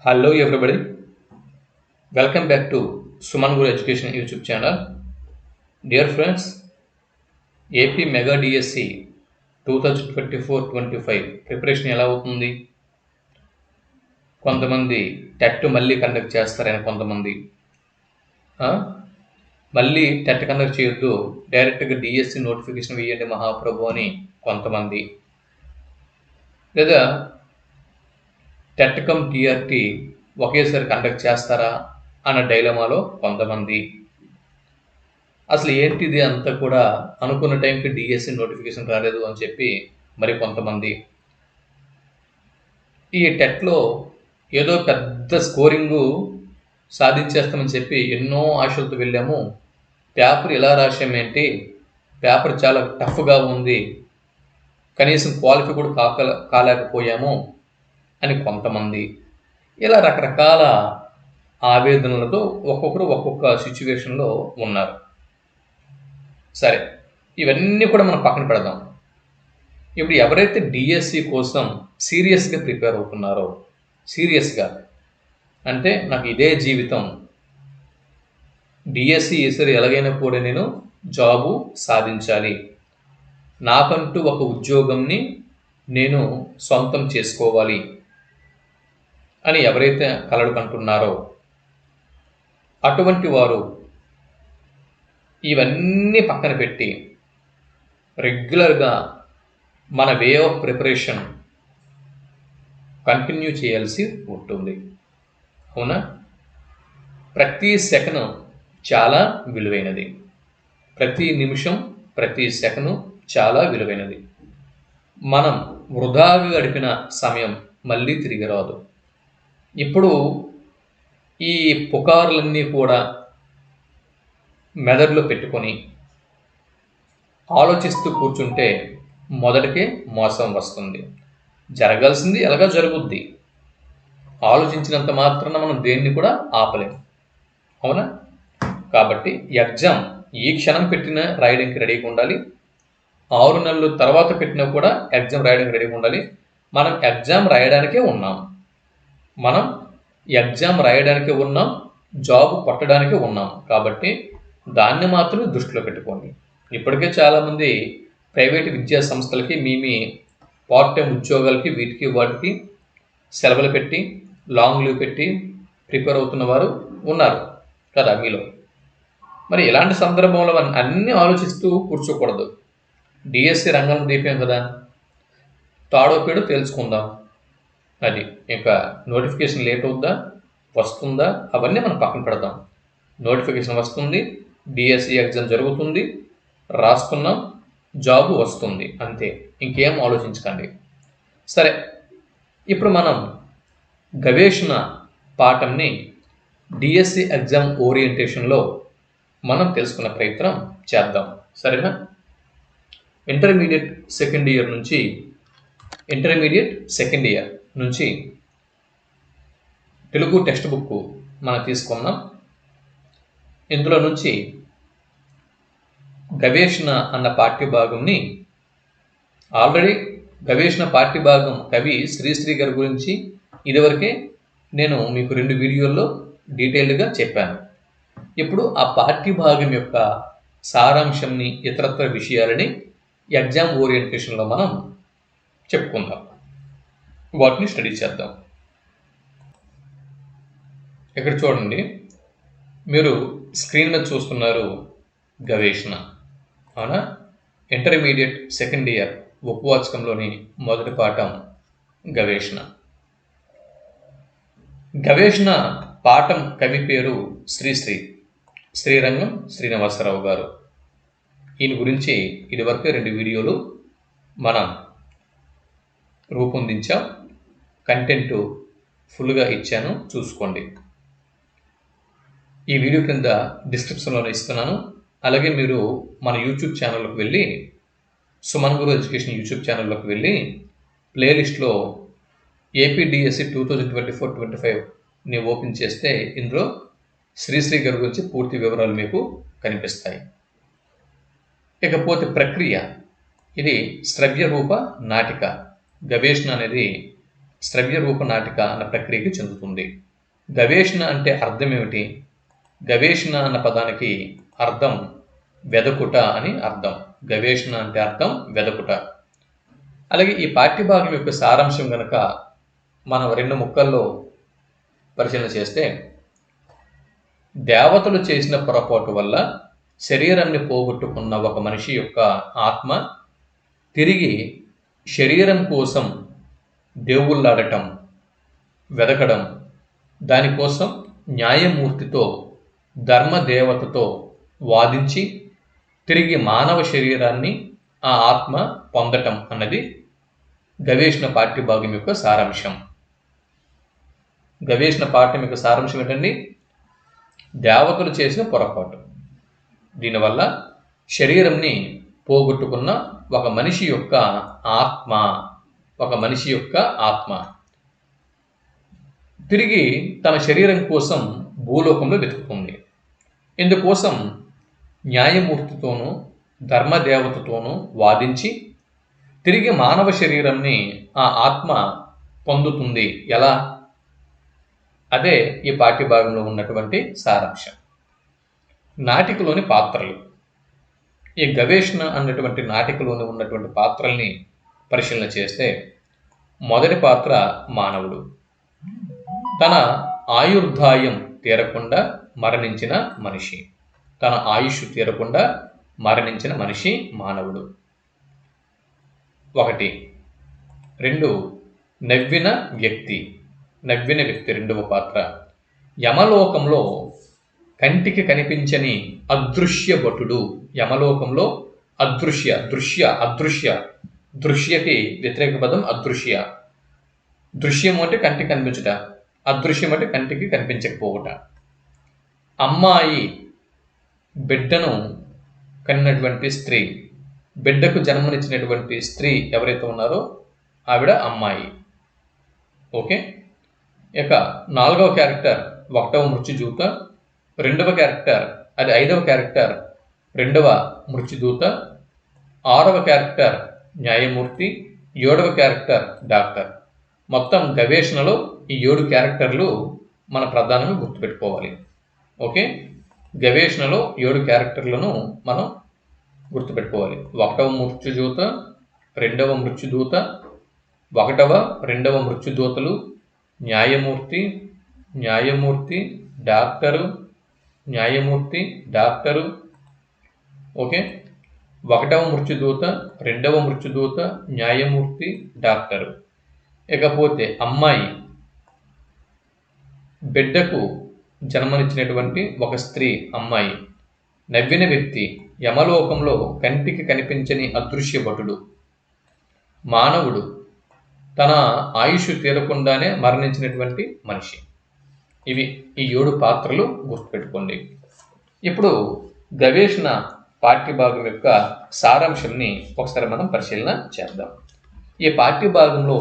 Hello everybody, welcome back to Suman Guru Education YouTube channel. Dear friends, AP Mega DSC 2024-25 preparation ఎలా అవుతుంది? కొంతమంది TET మళ్ళీ conduct చేస్తారని కొంతమంది మళ్ళీ టెట్ కండక్ట్ చేయొద్దు, డైరెక్ట్గా డిఎస్సి నోటిఫికేషన్ వేయండి మహాప్రభు అని కొంతమంది, లేదా టెట్ కమ్ టీఆర్టీ ఒకేసారి కండక్ట్ చేస్తారా అన్న డైలమాలో కొంతమంది. అసలు ఏంటిది అంతా కూడా అనుకున్న టైంకి డిఎస్సి నోటిఫికేషన్ రాలేదు అని చెప్పి మరి కొంతమంది. ఈ టెట్లో ఏదో పెద్ద స్కోరింగు సాధించేస్తామని చెప్పి ఎన్నో ఆశలతో వెళ్ళాము, పేపర్ ఇలా రాసామేంటి, పేపర్ చాలా టఫ్గా ఉంది, కనీసం క్వాలిఫై కూడా కాలేకపోయాము అని కొంతమంది. ఇలా రకరకాల ఆవేదనలతో ఒక్కొక్కరు ఒక్కొక్క సిచ్యువేషన్లో ఉన్నారు. సరే, ఇవన్నీ కూడా మనం పక్కన పెడదాం. ఇప్పుడు ఎవరైతే డిఎస్సి కోసం సీరియస్గా ప్రిపేర్ అవుతున్నారో, సీరియస్గా అంటే నాకు ఇదే జీవితం, డిఎస్సి ఈసారి ఎలాగైనా కూడా నేను జాబు సాధించాలి, నాకంటూ ఒక ఉద్యోగంని నేను సొంతం చేసుకోవాలి అని ఎవరైతే కలలు కంటున్నారో అటువంటి వారు ఇవన్నీ పక్కన పెట్టి రెగ్యులర్గా మన వే ఆఫ్ ప్రిపరేషన్ కంటిన్యూ చేయాల్సి ఉంటుంది. అవునా? ప్రతి సెకను చాలా విలువైనది, ప్రతి నిమిషం ప్రతి సెకను చాలా విలువైనది. మనం వృధాగా గడిపిన సమయం మళ్ళీ తిరిగి రాదు. ఇప్పుడు ఈ పుకార్లన్నీ కూడా మెదడులో పెట్టుకొని ఆలోచిస్తూ కూర్చుంటే మొదటికే మోసం వస్తుంది. జరగాల్సింది ఎలాగా జరుగుద్ది, ఆలోచించినంత మాత్రాన మనం దేన్ని కూడా ఆపలేం. అవునా? కాబట్టి ఎగ్జామ్ ఈ క్షణం పెట్టిన రాయడానికి రెడీగా ఉండాలి, 6 నెలలు తర్వాత పెట్టినా కూడా ఎగ్జామ్ రాయడానికి రెడీగా ఉండాలి. మనం ఎగ్జామ్ రాయడానికే ఉన్నాం, జాబ్ కొట్టడానికే ఉన్నాం. కాబట్టి దాన్ని మాత్రమే దృష్టిలో పెట్టుకోండి. ఇప్పటికే చాలామంది ప్రైవేట్ విద్యా సంస్థలకి మీ పార్ట్ టైం ఉద్యోగాలకి వీటికి వాటికి సెలవులు పెట్టి లాంగ్ లీవ్ పెట్టి ప్రిపేర్ అవుతున్న వారు ఉన్నారు కదా మీలో. మరి ఇలాంటి సందర్భంలో మనం అన్నీ ఆలోచిస్తూ కూర్చోకూడదు. డిఎస్సి రంగం దీపం కదా, తాడో పేడో తెలుసుకుందాం. అది ఇంకా నోటిఫికేషన్ లేట్ అవుద్దా, వస్తుందా, అవన్నీ మనం పక్కన పెడదాం. నోటిఫికేషన్ వస్తుంది, డిఎస్సి ఎగ్జామ్ జరుగుతుంది, రాసుకున్నాం, జాబు వస్తుంది, అంతే. ఇంకేం ఆలోచించకండి. సరే, ఇప్పుడు మనం గవేషణ పాఠంని డిఎస్సి ఎగ్జామ్ ఓరియంటేషన్లో మనం తెలుసుకున్న ప్రయత్నం చేద్దాం. సరేనా? ఇంటర్మీడియట్ సెకండ్ ఇయర్ నుంచి తెలుగు టెక్స్ట్ బుక్ మనం తీసుకున్నాం. ఇందులో నుంచి గవేషణ అన్న పాఠ్యభాగంని ఆల్రెడీ గవేషణ పాఠ్యభాగం కవి శ్రీశ్రీ గారి గురించి ఇదివరకే నేను మీకు 2 వీడియోల్లో డీటెయిల్డ్గా చెప్పాను. ఇప్పుడు ఆ పాఠ్యభాగం యొక్క సారాంశంని, ఇతరత్ర విషయాలని ఎగ్జామ్ ఓరియంటేషన్లో మనం చెప్పుకుందాం, వాటిని స్టడీ చేద్దాం. ఇక్కడ చూడండి, మీరు స్క్రీన్ మీద చూస్తున్నారు గవేషణ. అవునా? ఇంటర్మీడియట్ సెకండ్ ఇయర్ ఉపవాచకంలోని మొదటి పాఠం గవేషణ. గవేషణ పాఠం కవి పేరు శ్రీరంగం శ్రీనివాసరావు గారు. ఈయన గురించి ఇదివరకు 2 వీడియోలు మనం రూపొందించాం, కంటెంట్ ఫుల్గా ఇచ్చాను, చూసుకోండి. ఈ వీడియో కింద డిస్క్రిప్షన్లో ఇస్తున్నాను. అలాగే మీరు మన యూట్యూబ్ ఛానల్లోకి వెళ్ళి, సుమన్ గురు ఎడ్యుకేషన్ యూట్యూబ్ ఛానల్లోకి వెళ్ళి ప్లేలిస్ట్లో ఏపీడిఎస్సి 2024-25ని ఓపెన్ చేస్తే ఇందులో శ్రీశ్రీ గారి గురించి పూర్తి వివరాలు మీకు కనిపిస్తాయి. ఇకపోతే ప్రక్రియ, ఇది శ్రవ్య రూప నాటిక. గవేషణ అనేది శ్రవ్య రూప నాటిక అన్న ప్రక్రియకి చెందుతుంది. గవేషణ అంటే అర్థం ఏమిటి? గవేషణ అన్న పదానికి అర్థం వెదకుట అని అర్థం. గవేషణ అంటే అర్థం వెదకుట. అలాగే ఈ పాఠ్యభాగం యొక్క సారాంశం గనక మనం 2 ముక్కల్లో పరిశీలన చేస్తే, దేవతలు చేసిన పొరపాటు వల్ల శరీరాన్ని పోగొట్టుకున్న ఒక మనిషి యొక్క ఆత్మ తిరిగి శరీరం కోసం దేవుళ్ళాడటం, వెదకడం, దానికోసం న్యాయమూర్తితో, ధర్మదేవతతో వాదించి తిరిగి మానవ శరీరాన్ని ఆ ఆత్మ పొందటం అన్నది గవేషణ పాఠ్యభాగం యొక్క సారాంశం. గవేషణ పాఠ్యం యొక్క సారాంశం ఏంటండి? దేవతలు చేసిన పొరపాటు, దీనివల్ల శరీరంని పోగొట్టుకున్న ఒక మనిషి యొక్క ఆత్మ తిరిగి తన శరీరం కోసం భూలోకంలో వెతుకుతుంది. ఇందుకోసం న్యాయమూర్తితోనూ ధర్మదేవతతోనూ వాదించి తిరిగి మానవ శరీరంని ఆ ఆత్మ పొందుతుంది. ఎలా? అదే ఈ పాఠ్యభాగంలో ఉన్నటువంటి సారాంశం. నాటికలోని పాత్రలు. ఈ గవేషణ అన్నటువంటి నాటికలోని ఉన్నటువంటి పాత్రల్ని పరిశీలన చేస్తే, మొదటి పాత్ర మానవుడు. తన ఆయుర్దాయం తీరకుండా మరణించిన మనిషి. తన ఆయుష్ తీరకుండా మరణించిన మనిషి మానవుడు. 1. 2. నవ్విన వ్యక్తి రెండవ పాత్ర. యమలోకంలో కంటికి కనిపించని అదృశ్య భటుడు. యమలోకంలో దృశ్యకి వ్యతిరేక పదం అదృశ్య. దృశ్యం అంటే కంటికి కనిపించుట, అదృశ్యం అంటే కంటికి కనిపించకపోవుట. అమ్మాయి, బిడ్డను కన్నటువంటి స్త్రీ, బిడ్డకు జన్మనిచ్చినటువంటి స్త్రీ ఎవరైతే ఉన్నారో ఆవిడ అమ్మాయి. ఓకే. ఇక 4వ క్యారెక్టర్ 1వ మృత్యుదూత, 2వ క్యారెక్టర్ అది 5వ క్యారెక్టర్ 2వ మృత్యుదూత, 6వ క్యారెక్టర్ న్యాయమూర్తి, 7వ క్యారెక్టర్ డాక్టర్. మొత్తం గవేషణలో ఈ 7 క్యారెక్టర్లు మన ప్రధానంగా గుర్తుపెట్టుకోవాలి. ఓకే. గవేషణలో 7 క్యారెక్టర్లను మనం గుర్తుపెట్టుకోవాలి. 1వ మృత్యుదూత, 2వ మృత్యుదూత, 1వ 2వ మృత్యుదూతలు, న్యాయమూర్తి, డాక్టరు. ఓకే. 1వ మృత్యుదూత, 2వ మృత్యుదూత, న్యాయమూర్తి, డాక్టరు. ఇకపోతే అమ్మాయి, బిడ్డకు జన్మనిచ్చినటువంటి ఒక స్త్రీ అమ్మాయి. నవ్విన వ్యక్తి, యమలోకంలో కంటికి కనిపించని అదృశ్య భటుడు. మానవుడు, తన ఆయుష్ తీరకుండానే మరణించినటువంటి మనిషి. ఇవి ఈ 7 పాత్రలు గుర్తుపెట్టుకోండి. ఇప్పుడు గవేషణ పాఠ్యభాగం యొక్క సారాంశంని ఒకసారి మనం పరిశీలన చేద్దాం. ఈ పాఠ్యభాగంలో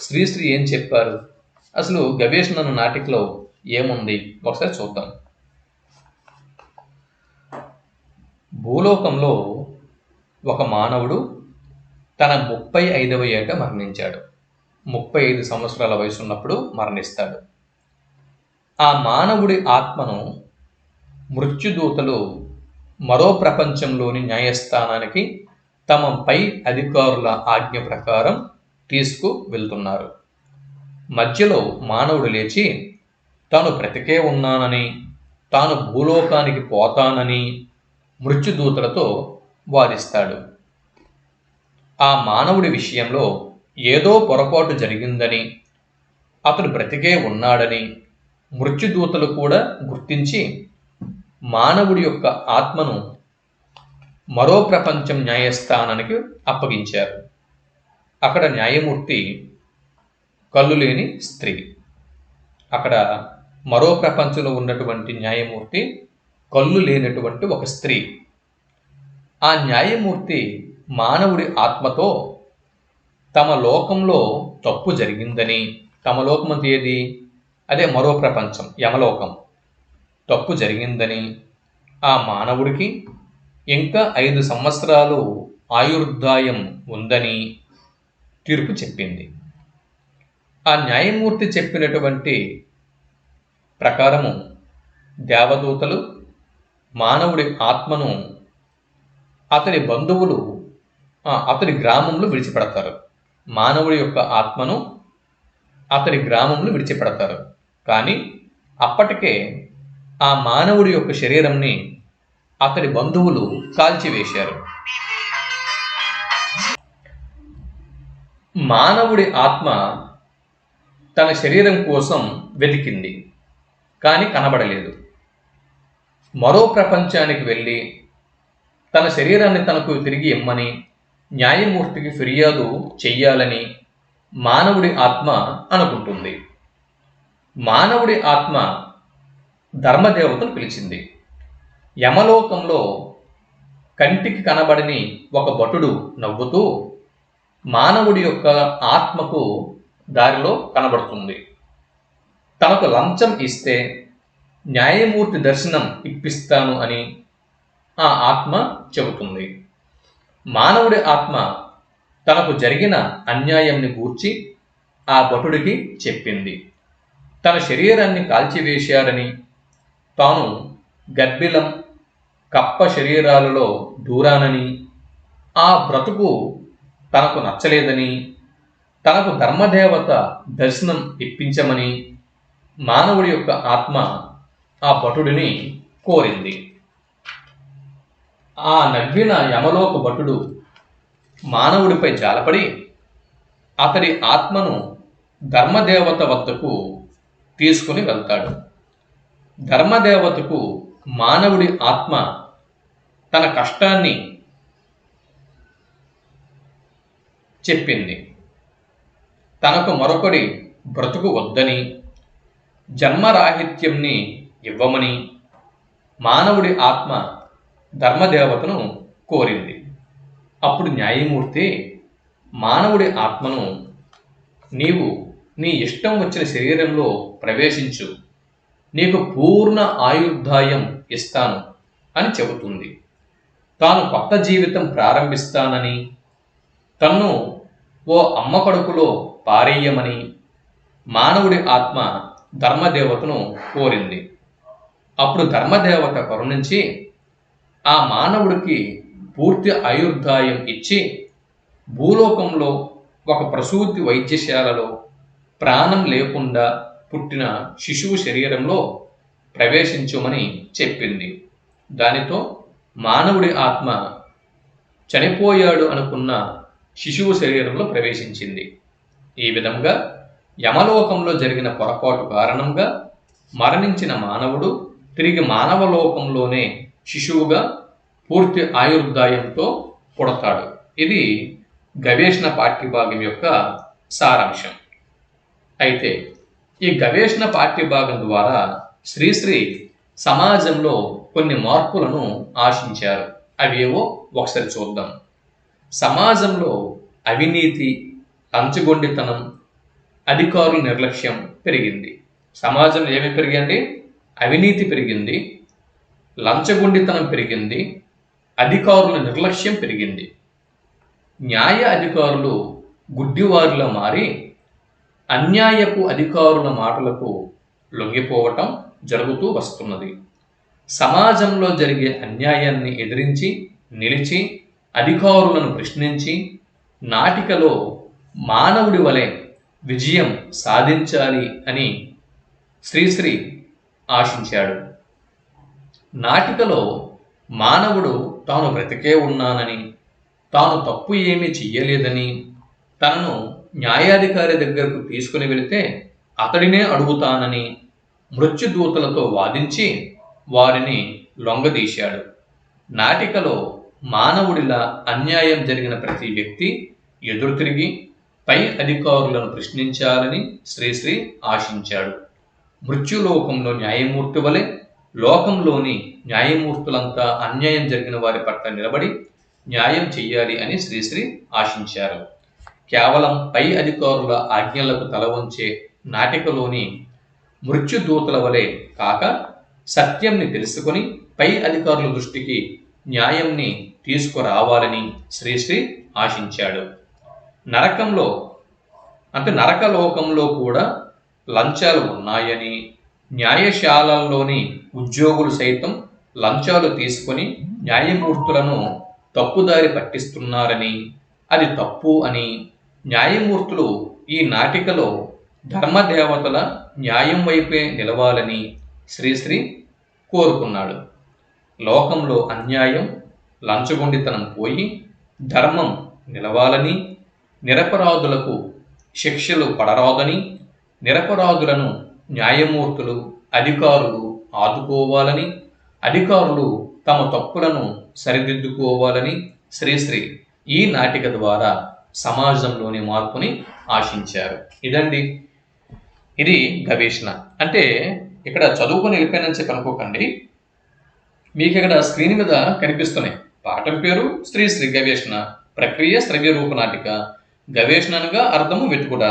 శ్రీశ్రీ ఏం చెప్పారు, అసలు గవేషణ అన్న నాటికలో ఏముంది ఒకసారి చూద్దాం. భూలోకంలో ఒక మానవుడు తన 35వ ఏట మరణించాడు. 35 సంవత్సరాల వయసు ఉన్నప్పుడు మరణిస్తాడు. ఆ మానవుడి ఆత్మను మృత్యుదూతలు మరో ప్రపంచంలోని న్యాయస్థానానికి తమ పై అధికారుల ఆజ్ఞ ప్రకారం తీసుకు వెళ్తున్నారు. మధ్యలో మానవుడు లేచి తాను బ్రతికే ఉన్నానని, తాను భూలోకానికి పోతానని మృత్యుదూతలతో వాదిస్తాడు. ఆ మానవుడి విషయంలో ఏదో పొరపాటు జరిగిందని, అతడు బ్రతికే ఉన్నాడని మృత్యుదూతలు కూడా గుర్తించి మానవుడి యొక్క ఆత్మను మరో ప్రపంచం న్యాయస్థానానికి అప్పగించారు. అక్కడ న్యాయమూర్తి కళ్ళు లేని స్త్రీ. అక్కడ మరో ప్రపంచంలో ఉన్నటువంటి న్యాయమూర్తి కళ్ళు లేనటువంటి ఒక స్త్రీ. ఆ న్యాయమూర్తి మానవుడి ఆత్మతో తమ లోకంలో తప్పు జరిగిందని, తమ లోకం అంటే ఏది? అదే మరో ప్రపంచం, యమలోకం. తప్పు జరిగిందని, ఆ మానవుడికి ఇంకా 5 సంవత్సరాలు ఆయుర్దాయం ఉందని తీర్పు చెప్పింది. ఆ న్యాయమూర్తి చెప్పినటువంటి ప్రకారము దేవదూతలు మానవుడి ఆత్మను అతని బంధువులు అతని గ్రామంలో విడిచిపెడతారు. మానవుడి యొక్క ఆత్మను అతని గ్రామంలో విడిచిపెడతారు. కానీ అప్పటికే ఆ మానవుడి యొక్క శరీరంని అతడి బంధువులు కాల్చివేశారు. మానవుడి ఆత్మ తన శరీరం కోసం వెతికింది, కానీ కనబడలేదు. మరో ప్రపంచానికి వెళ్ళి తన శరీరాన్ని తనకు తిరిగి ఇమ్మని న్యాయమూర్తికి ఫిర్యాదు చెయ్యాలని మానవుడి ఆత్మ అనుకుంటుంది. మానవుడి ఆత్మ ధర్మదేవతను పిలిచింది. యమలోకంలో కంటికి కనబడని ఒక భటుడు నవ్వుతూ మానవుడి యొక్క ఆత్మకు దారిలో కనబడుతుంది. తనకు లంచం ఇస్తే న్యాయమూర్తి దర్శనం ఇప్పిస్తాను అని ఆ ఆత్మ చెబుతుంది. మానవుడి ఆత్మ తనకు జరిగిన అన్యాయంని గూర్చి ఆ భటుడికి చెప్పింది. తన శరీరాన్ని కాల్చివేశారని, తాను గర్భిలం కప్ప శరీరాలలో దూరానని, ఆ బ్రతుకు తనకు నచ్చలేదని, తనకు ధర్మదేవత దర్శనం ఇప్పించమని మానవుడి యొక్క ఆత్మ ఆ భటుడిని కోరింది. ఆ నవ్విన యమలోక భటుడు మానవుడిపై జాలపడి అతడి ఆత్మను ధర్మదేవత వద్దకు తీసుకుని వెళ్తాడు. ధర్మదేవతకు మానవుడి ఆత్మ తన కష్టాన్ని చెప్పింది. తనకు మరొకడి బ్రతుకు వద్దని, జన్మరాహిత్యంని ఇవ్వమని మానవుడి ఆత్మ ధర్మదేవతను కోరింది. అప్పుడు న్యాయమూర్తి మానవుడి ఆత్మను, నీవు నీ ఇష్టం వచ్చిన శరీరంలో ప్రవేశించు, నీకు పూర్ణ ఆయుర్దాయం ఇస్తాను అని చెబుతుంది. తాను కొత్త జీవితం ప్రారంభిస్తానని, తన్ను ఓ అమ్మ కడుపులో పారేయమని మానవుడి ఆత్మ ధర్మదేవతను కోరింది. అప్పుడు ధర్మదేవత కరుణించి ఆ మానవుడికి పూర్తి ఆయుర్దాయం ఇచ్చి భూలోకంలో ఒక ప్రసూతి వైద్యశాలలో ప్రాణం లేకుండా పుట్టిన శిశువు శరీరంలో ప్రవేశించుమని చెప్పింది. దానితో మానవుడి ఆత్మ చనిపోయాడు అనుకున్న శిశువు శరీరంలో ప్రవేశించింది. ఈ విధంగా యమలోకంలో జరిగిన పొరపాటు కారణంగా మరణించిన మానవుడు తిరిగి మానవలోకంలోనే శిశువుగా పూర్తి ఆయుర్దాయంతో పుడతాడు. ఇది గవేషణ పాఠ్యభాగం యొక్క సారాంశం. అయితే ఈ గవేషణ పాఠ్యభాగం ద్వారా శ్రీశ్రీ సమాజంలో కొన్ని మార్పులను ఆశించారు. అవేవో ఒకసారి చూద్దాం. సమాజంలో అవినీతి, లంచగొండితనం, అధికారుల నిర్లక్ష్యం పెరిగింది. సమాజంలో ఏమి పెరిగింది? అవినీతి పెరిగింది, లంచగొండితనం పెరిగింది, అధికారుల నిర్లక్ష్యం పెరిగింది. న్యాయ అధికారులు గుడ్డివారిలా మారి అన్యాయపు అధికారుల మాటలకు లొంగిపోవటం జరుగుతూ వస్తున్నది. సమాజంలో జరిగే అన్యాయాన్ని ఎదిరించి నిలిచి అధికారులను ప్రశ్నించి నాటికలో మానవుడి వలె విజయం సాధించాలి అని శ్రీశ్రీ ఆశించాడు. నాటికలో మానవుడు తాను బ్రతికే ఉన్నానని, తాను తప్పు ఏమీ చెయ్యలేదని, తనను న్యాయాధికారి దగ్గరకు తీసుకుని వెళితే అతడినే అడుగుతానని మృత్యుదూతలతో వాదించి వారిని లొంగదీశాడు. నాటికలో మానవుడిలా అన్యాయం జరిగిన ప్రతి వ్యక్తి ఎదురు తిరిగి పై అధికారులను ప్రశ్నించాలని శ్రీశ్రీ ఆశించాడు. మృత్యులోకంలో న్యాయమూర్తి వలె లోకంలోని న్యాయమూర్తులంతా అన్యాయం జరిగిన వారి పట్ల నిలబడి న్యాయం చెయ్యాలి అని శ్రీశ్రీ ఆశించారు. కేవలం పై అధికారుల ఆజ్ఞలకు తల వంచే నాటికలోని మృత్యుదూతల వలె కాక సత్యంని తెలుసుకొని పై అధికారుల దృష్టికి న్యాయంని తీసుకురావాలని శ్రీశ్రీ ఆశించాడు. నరకంలో అంటే నరకలోకంలో కూడా లంచాలు ఉన్నాయని, న్యాయశాలల్లోని ఉద్యోగులు సైతం లంచాలు తీసుకొని న్యాయమూర్తులను తప్పుదారి పట్టిస్తున్నారని, అది తప్పు అని, న్యాయమూర్తులు ఈ నాటికలో ధర్మదేవతల న్యాయం వైపే నిలవాలని శ్రీశ్రీ కోరుకున్నాడు. లోకంలో అన్యాయం, లంచగొండితనం పోయి ధర్మం నిలవాలని, నిరపరాధులకు శిక్షలు పడరాదని, నిరపరాధులను న్యాయమూర్తులు, అధికారులు ఆదుకోవాలని, అధికారులు తమ తప్పులను సరిదిద్దుకోవాలని శ్రీశ్రీ ఈ నాటిక ద్వారా సమాజంలోని మార్పుని ఆశించారు. ఇదండి, ఇది గవేషణ. అంటే ఇక్కడ చదువుకొని వెళ్ళిపోయినని చెప్పి అనుకోకండి. మీకు ఇక్కడ స్క్రీన్ మీద కనిపిస్తున్నాయి. పాఠం పేరు శ్రీశ్రీ గవేషణ, ప్రక్రియ శ్రవ్య రూప నాటిక. గవేషణ అనగా అర్థము వెతుకుట,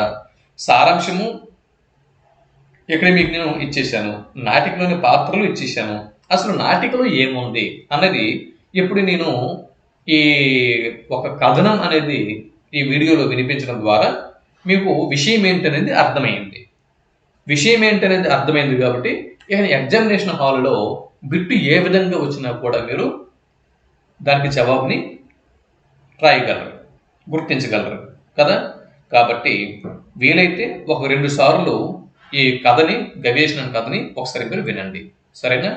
సారాంశము ఇక్కడ మీకు నేను ఇచ్చేసాను, నాటికలోని పాత్రలు ఇచ్చేసాను. అసలు నాటికలో ఏముంది అన్నది ఇప్పుడు నేను ఈ ఒక కథనం అనేది ఈ వీడియోలో వినిపించడం ద్వారా మీకు విషయం ఏంటనేది అర్థమైంది. విషయం ఏంటనేది అర్థమైంది కాబట్టి ఇక ఎగ్జామినేషన్ హాల్లో బిట్టు ఏ విధంగా వచ్చినా కూడా మీరు దానికి జవాబుని రాయగలరు, గుర్తించగలరు కదా. కాబట్టి వీలైతే ఒక 2 సార్లు ఈ కథని, గవేషణ కథని ఒకసారి మీరు వినండి, సరేనా.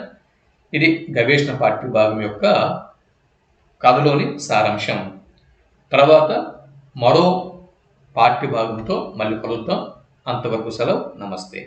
ఇది గవేషణ పాఠ్య భాగం యొక్క కథలోని సారాంశం. తర్వాత మరో పాఠ్య భాగంతో మళ్ళీ కలుద్దాం. అంతవరకు సెలవు. నమస్తే.